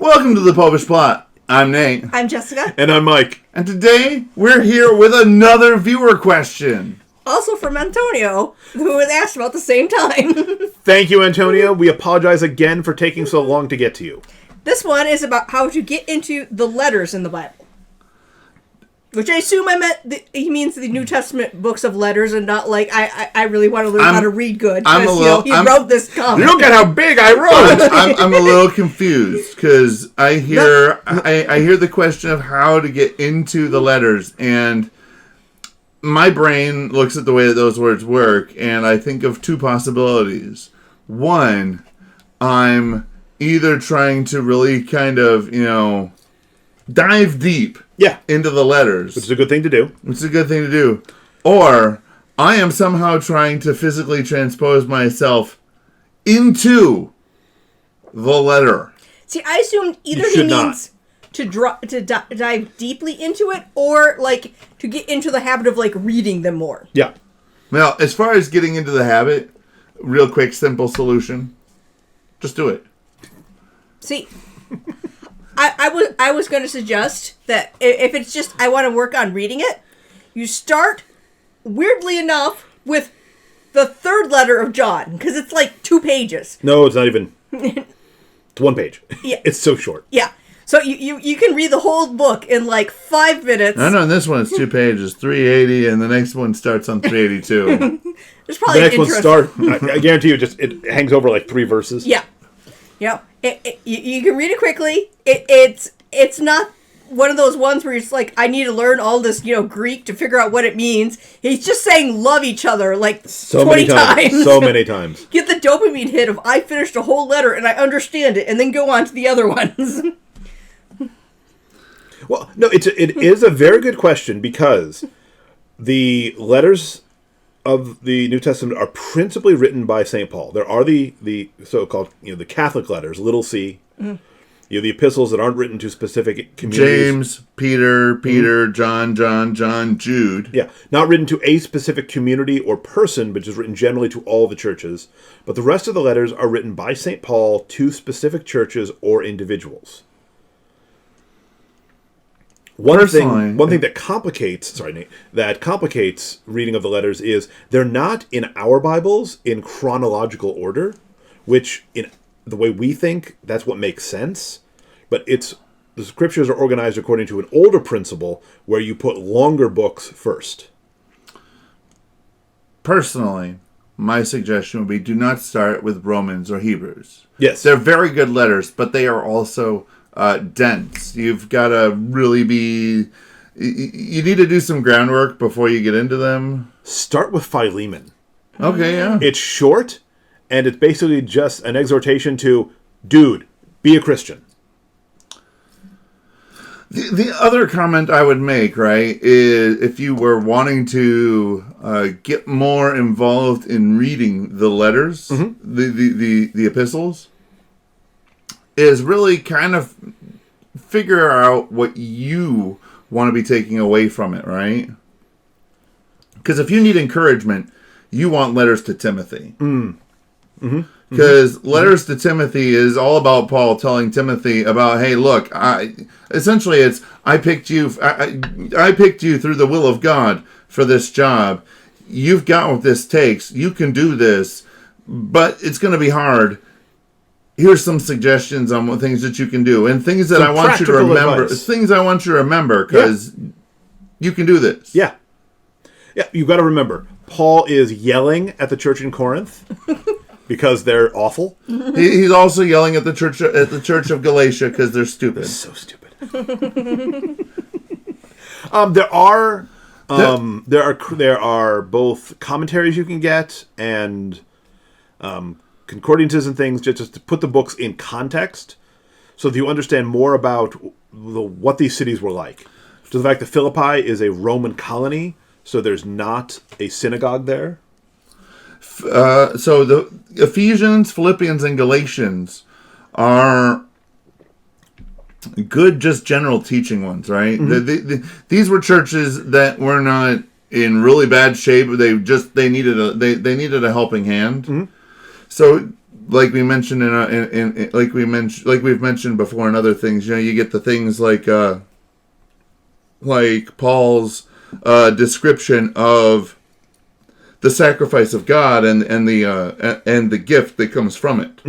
Welcome to the Popish Plot. I'm Nate. I'm Jessica. And I'm Mike. And today, we're here with another viewer question. Also from Antonio, who was asked about the same time. Thank you, Antonio. We apologize again for taking so long to get to you. This one is about how to get into the letters in the Bible. Which I assume he means the New Testament books of letters and not like, I really want to learn how to read good. Because, he wrote this comment. Look at how big I wrote! I'm a little confused because I hear the question of how to get into the letters, and my brain looks at the way that those words work, and I think of two possibilities. One, I'm either trying to really kind of, dive deep into the letters. Which is a good thing to do. Which is a good thing to do. Or I am somehow trying to physically transpose myself into the letter. See, I assumed either he means to dive deeply into it, or like to get into the habit of like reading them more. Yeah. Well, as far as getting into the habit, real quick, simple solution. Just do it. See, I was going to suggest that if it's just I want to work on reading it, you start, weirdly enough, with the third letter of John, because it's like 2 pages. No, it's not even. It's 1 page. Yeah. It's so short. Yeah. So you can read the whole book in like 5 minutes. No, in this one it's 2 pages, 380, and the next one starts on 382. There's probably the next one I guarantee you, it hangs over like 3 verses. Yeah. Yeah. You can read it quickly. It's not one of those ones where it's like, I need to learn all this, Greek to figure out what it means. He's just saying love each other like so 20 times. So many times. Get the dopamine hit of I finished a whole letter and I understand it, and then go on to the other ones. Well, no, it is a very good question, because the letters of the New Testament are principally written by St. Paul. There are the so-called, the Catholic letters, little c. Mm. The epistles that aren't written to specific communities. James, Peter, John, Jude. Yeah, not written to a specific community or person, but just written generally to all the churches. But the rest of the letters are written by St. Paul to specific churches or individuals. One thing that complicates reading of the letters is they're not in our Bibles in chronological order, which in the way we think, that's what makes sense. But the scriptures are organized according to an older principle where you put longer books first. Personally, my suggestion would be do not start with Romans or Hebrews. Yes. They're very good letters, but they are also dense. You've got to really you need to do some groundwork before you get into them. Start with Philemon. Okay, yeah. It's short, and it's basically just an exhortation to, dude, be a Christian. The other comment I would make, right, is if you were wanting to get more involved in reading the letters, the epistles, is really kind of figure out what you want to be taking away from it, right? Because if you need encouragement, you want letters to Timothy. Because letters to Timothy is all about Paul telling Timothy about, hey, look, I picked you through the will of God for this job. You've got what this takes. You can do this, but it's going to be hard. Here's some suggestions on what things that you can do and things that I want you to remember. Advice. Things I want you to remember because you can do this. Yeah. Yeah, you've got to remember, Paul is yelling at the church in Corinth because they're awful. He's also yelling at the church of Galatia because they're stupid. So stupid. There are both commentaries you can get and concordances and things just to put the books in context, so that you understand more about what these cities were like. So the fact that Philippi is a Roman colony, so there's not a synagogue there. So the Ephesians, Philippians, and Galatians are good, just general teaching ones, right? These were churches that were not in really bad shape. They needed a helping hand. So like we mentioned like we've mentioned before in other things, you get the things like Paul's description of the sacrifice of God and the gift that comes from it,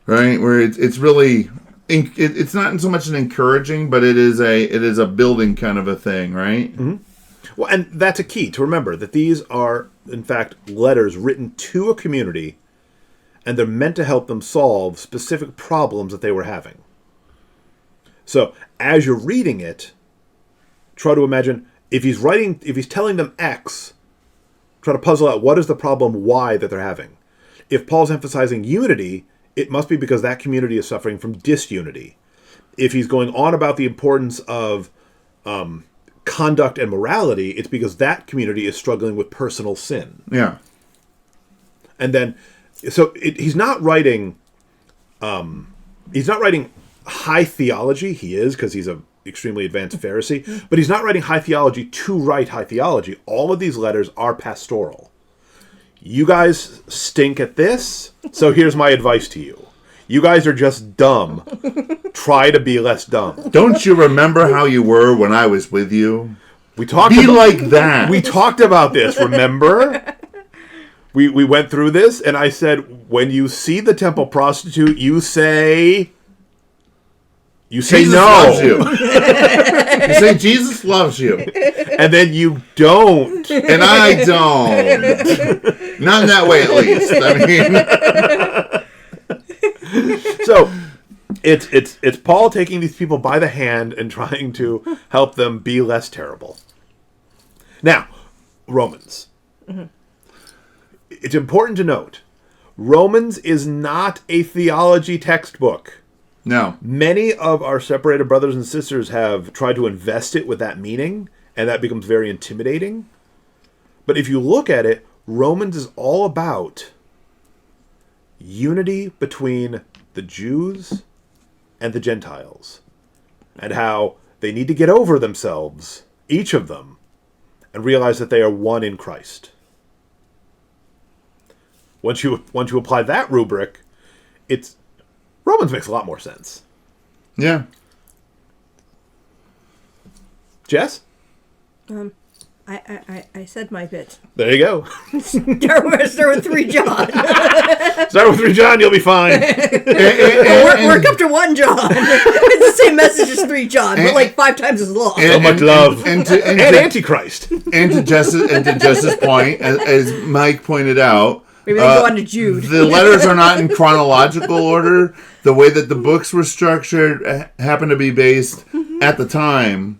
right? Where it's really it's not so much an encouraging, but it is a building kind of a thing, right? Well, and that's a key to remember that these are, in fact, letters written to a community, and they're meant to help them solve specific problems that they were having. So, as you're reading it, try to imagine if he's telling them X, try to puzzle out what is the problem Y that they're having. If Paul's emphasizing unity, it must be because that community is suffering from disunity. If he's going on about the importance of conduct and morality, it's because that community is struggling with personal sin. Yeah. And then, so he's not writing high theology. He is, because he's an extremely advanced Pharisee, but he's not writing high theology to write high theology. All of these letters are pastoral. You guys stink at this, so here's my advice to you. You guys are just dumb. Try to be less dumb. Don't you remember how you were when I was with you? Be like that. We talked about this, remember? We went through this, and I said, when you see the temple prostitute, you say Jesus no. Loves you. You say Jesus loves you. And then you don't. And I don't. Not in that way, at least. I mean... So, it's Paul taking these people by the hand and trying to help them be less terrible. Now, Romans. Mm-hmm. It's important to note, Romans is not a theology textbook. No. Many of our separated brothers and sisters have tried to invest it with that meaning, and that becomes very intimidating. But if you look at it, Romans is all about unity between the Jews and the Gentiles, and how they need to get over themselves, each of them, and realize that they are one in Christ. Once you apply that rubric, Romans makes a lot more sense. Yeah. Jess? I said my bit. There you go. Start with 3 John. Start with 3 John, you'll be fine. Work up to 1 John. It's the same message as 3 John, but like 5 times as long. So much love. And Antichrist. And to Jess's point, as Mike pointed out, maybe they go on to Jude. The letters are not in chronological order. The way that the books were structured happened to be based at the time,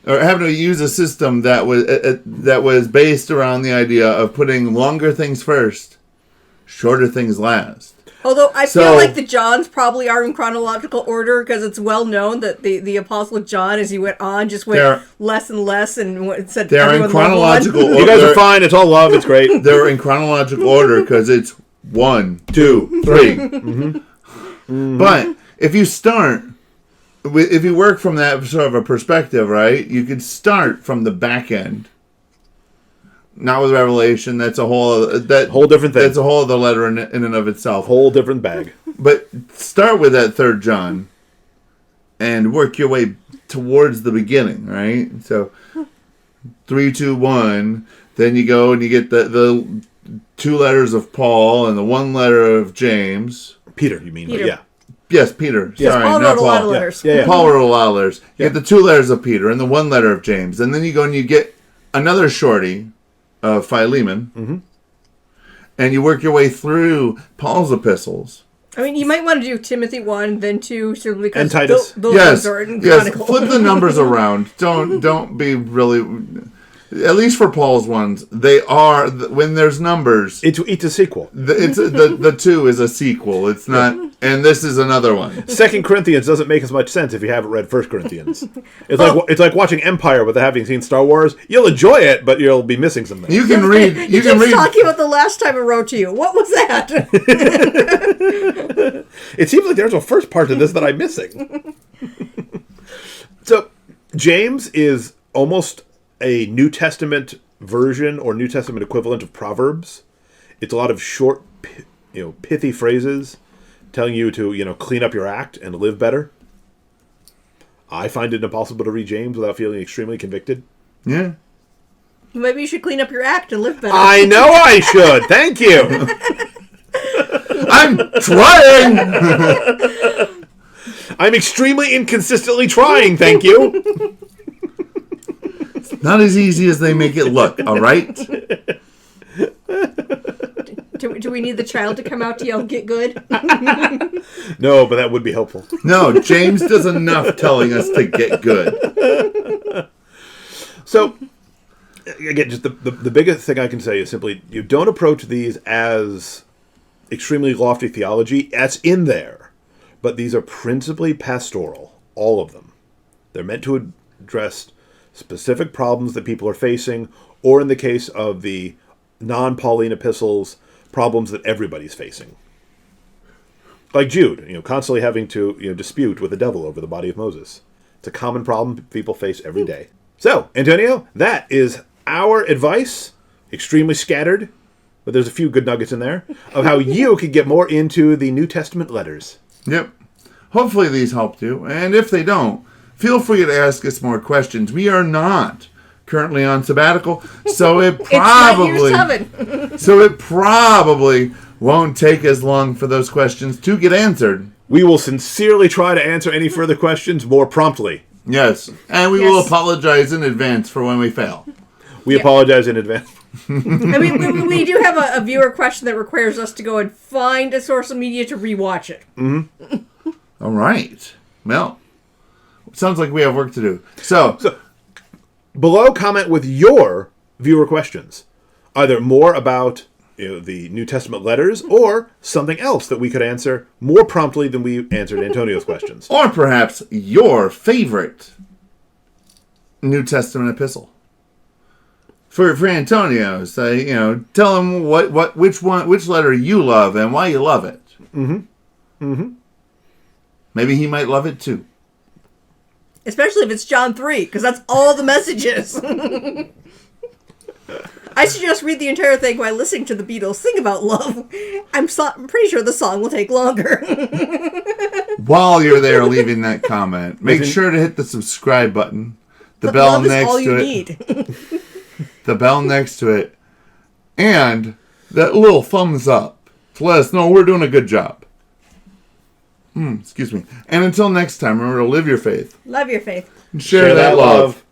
or happened to use a system that was based around the idea of putting longer things first, shorter things last. Although I feel like the Johns probably are in chronological order, because it's well known that the Apostle John, as he went on, just went less and less and said they're in chronological order. You guys are fine. It's all love. It's great. They're in chronological order because it's 1, 2, 3. Mm-hmm. Mm-hmm. But if you work from that sort of a perspective, right, you could start from the back end. Not with Revelation. That's a whole different thing. That's a whole other letter in and of itself. Whole different bag. But start with that 3 John and work your way towards the beginning, right? So 3, 2, 1. Then you go and you get the 2 letters of Paul and the 1 letter of James. Peter, you mean? Peter. Yeah. Yes, Peter. Yes, Sorry, Paul not wrote Paul. a lot of letters. Yeah. Paul wrote a lot of letters. You get the 2 letters of Peter and the 1 letter of James. And then you go and you get another shorty of Philemon. Mm-hmm. And you work your way through Paul's epistles. I mean, you might want to do Timothy 1, then 2, simply because and Titus. those are in chronicle. Flip the numbers around. Don't be really... At least for Paul's ones, they are, when there's numbers... It's a sequel. The 2 is a sequel. It's not... And this is another one. 2 Corinthians doesn't make as much sense if you haven't read 1 Corinthians. It's like watching Empire without having seen Star Wars. You'll enjoy it, but you'll be missing something. You can read... You can read talking about the last time I wrote to you. What was that? It seems like there's a first part to this that I'm missing. So, James is almost a New Testament version or New Testament equivalent of Proverbs. It's a lot of short, pithy phrases telling you to, clean up your act and live better. I find it impossible to read James without feeling extremely convicted. Yeah. Maybe you should clean up your act and live better. I know I should. Thank you. I'm trying. I'm extremely inconsistently trying. Thank you. Not as easy as they make it look, all right? Do we need the child to come out to yell, get good? No, but that would be helpful. No, James does enough telling us to get good. So, again, just the biggest thing I can say is simply, you don't approach these as extremely lofty theology. That's in there. But these are principally pastoral, all of them. They're meant to address specific problems that people are facing, or in the case of the non-Pauline epistles, problems that everybody's facing. Like Jude, constantly having to dispute with the devil over the body of Moses. It's a common problem people face every day. So, Antonio, that is our advice, extremely scattered, but there's a few good nuggets in there, of how you could get more into the New Testament letters. Yep. Hopefully these helped you, and if they don't, feel free to ask us more questions. We are not currently on sabbatical, so it probably won't take as long for those questions to get answered. We will sincerely try to answer any further questions more promptly. Yes, and we will apologize in advance for when we fail. We apologize in advance. I mean, we do have a viewer question that requires us to go and find a source of media to rewatch it. Mm-hmm. All right. Well, sounds like we have work to do. So below, comment with your viewer questions. Either more about the New Testament letters or something else that we could answer more promptly than we answered Antonio's questions. Or perhaps your favorite New Testament epistle. For Antonio, say, tell him which letter you love and why you love it. Mm-hmm. Mm-hmm. Maybe he might love it too. Especially if it's John 3, because that's all the messages. I suggest read the entire thing while listening to the Beatles sing about love. I'm pretty sure the song will take longer. While you're there leaving that comment, make sure to hit the subscribe button, the bell next to it. The bell next to it, and that little thumbs up to let us know we're doing a good job. Excuse me. And until next time, remember to live your faith. Love your faith. And share that love.